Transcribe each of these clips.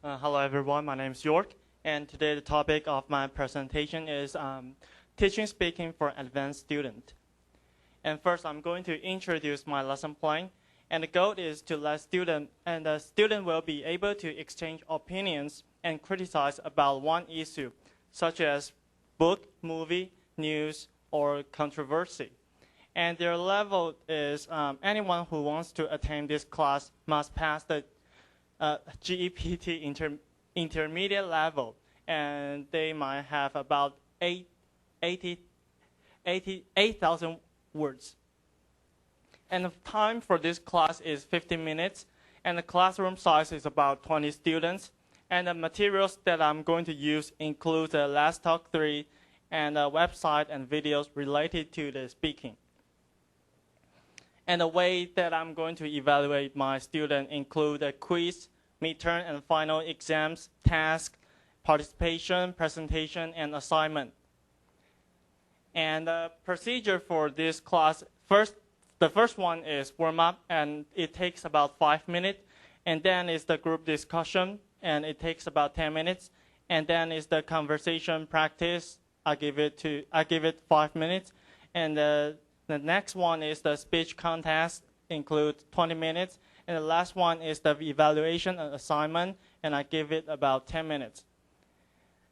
Hello everyone, my name is York, and today the topic of my presentation is teaching speaking for advanced student. And first I'm going to introduce my lesson plan, and the goal is to let the student will be able to exchange opinions and criticize about one issue, such as book, movie, news, or controversy. And their level is anyone who wants to attend this class must pass the GEPT intermediate level, and they might have about 8,000 words. And the time for this class is 15 minutes, and the classroom size is about 20 students. And the materials that I'm going to use include the Let's Talk 3 and a website and videos related to the speaking. And the way that I'm going to evaluate my student include a quiz, midterm and final exams, task, participation, presentation, and assignment. And the procedure for this class, the first one is warm-up, and it takes about 5 minutes. And then is the group discussion, and it takes about 10 minutes. And then is the conversation practice. I give it 5 minutes. And the next one is the speech contest, includes 20 minutes. And the last one is the evaluation and assignment, and I give it about 10 minutes.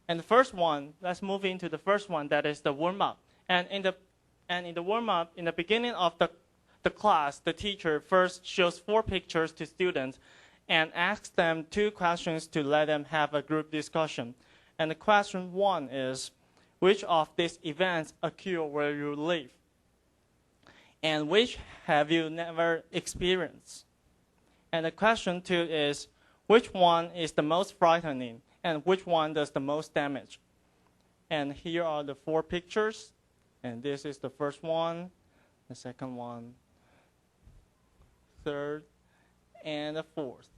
And the first one, let's move into the first one, that is the warm-up. And in the warm-up, in the beginning of the class, the teacher first shows 4 pictures to students and asks them 2 questions to let them have a group discussion. And the question 1 is, which of these events occur where you live? And which have you never experienced? And the question 2 is, which one is the most frightening and which one does the most damage? And here are the 4 pictures. And this is the first one, the second one, third, and the fourth.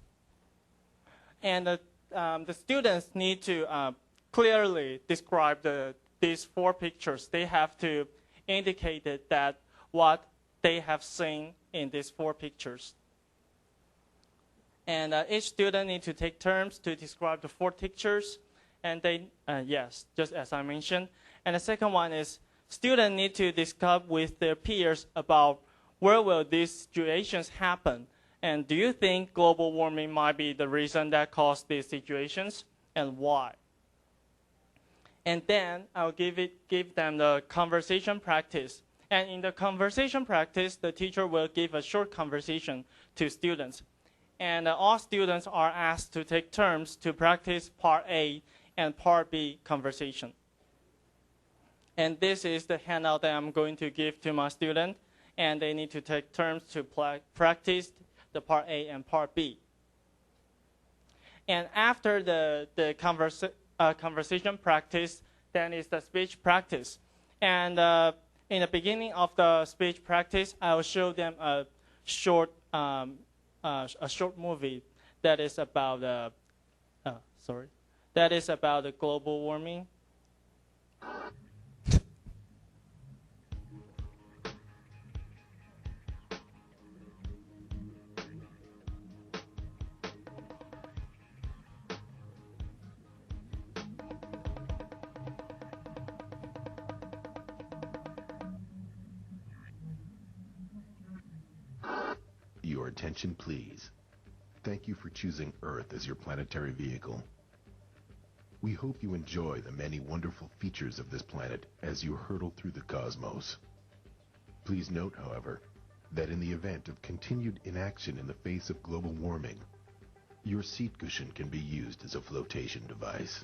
And the students need to clearly describe these 4 pictures. They have to indicate that what they have seen in these 4 pictures. And each student needs to take turns to describe the 4 pictures. And they, yes, just as I mentioned. And the second one is students need to discuss with their peers about where will these situations happen. And do you think global warming might be the reason that caused these situations, and why? And then I'll give them the conversation practice. And in the conversation practice, the teacher will give a short conversation to students. And all students are asked to take turns to practice Part A and Part B conversation. And this is the handout that I'm going to give to my student. And they need to take turns to practice the Part A and Part B. And after the conversation practice, then is the speech practice. And in the beginning of the speech practice, I will show them a short movie that is about the global warming. Your attention, please. Thank you for choosing Earth as your planetary vehicle. We hope you enjoy the many wonderful features of this planet as you hurtle through the cosmos. Please note, however, that in the event of continued inaction in the face of global warming, your seat cushion can be used as a flotation device.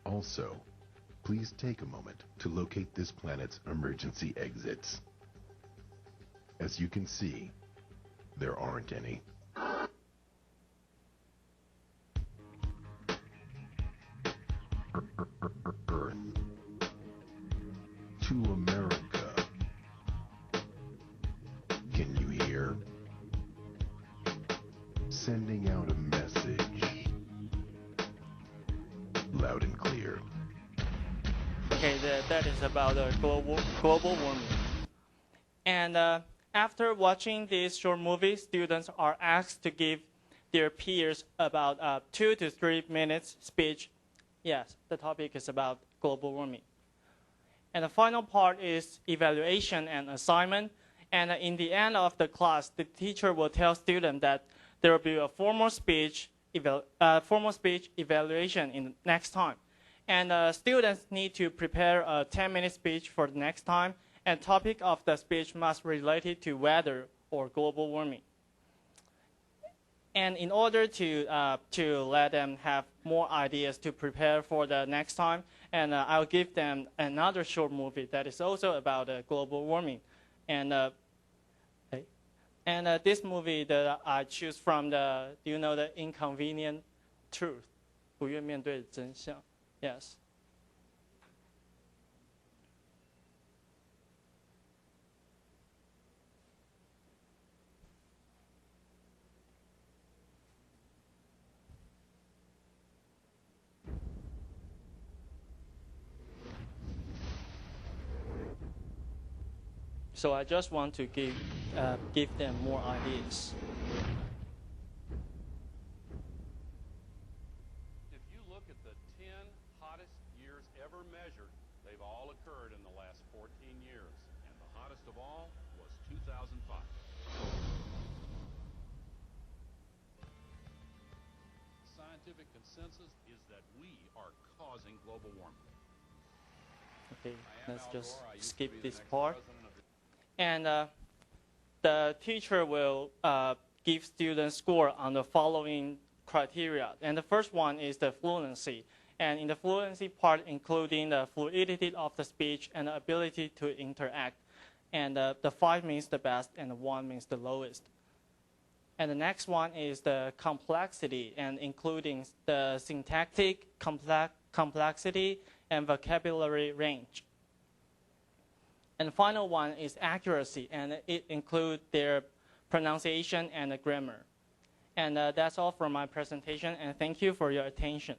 Also, please take a moment to locate this planet's emergency exits. As you can see, there aren't any. Earth to America. Can you hear? Sending out a message. Okay, that is about global warming. And after watching this short movie, students are asked to give their peers about 2 to 3 minutes speech. Yes, the topic is about global warming. And the final part is evaluation and assignment. And in the end of the class, the teacher will tell students that there will be a formal speech evaluation in the next time. And students need to prepare a 10-minute speech for the next time. And topic of the speech must be related to weather or global warming. And in order to let them have more ideas to prepare for the next time, and I'll give them another short movie that is also about global warming. And this movie that I choose from do you know the Inconvenient Truth? 不愿面对真相. Yes. So I just want to give them more ideas. If you look at the 10 hottest years ever measured, they've all occurred in the last 14 years. And the hottest of all was 2005. Scientific consensus is that we are causing global warming. Okay, let's just skip this part. And the teacher will give students score on the following criteria. And the first one is the fluency. And in the fluency part, including the fluidity of the speech and the ability to interact. And the 5 means the best, and the 1 means the lowest. And the next one is the complexity, and including the syntactic complexity and vocabulary range. And the final one is accuracy, and it includes their pronunciation and the grammar. And that's all for my presentation, and thank you for your attention.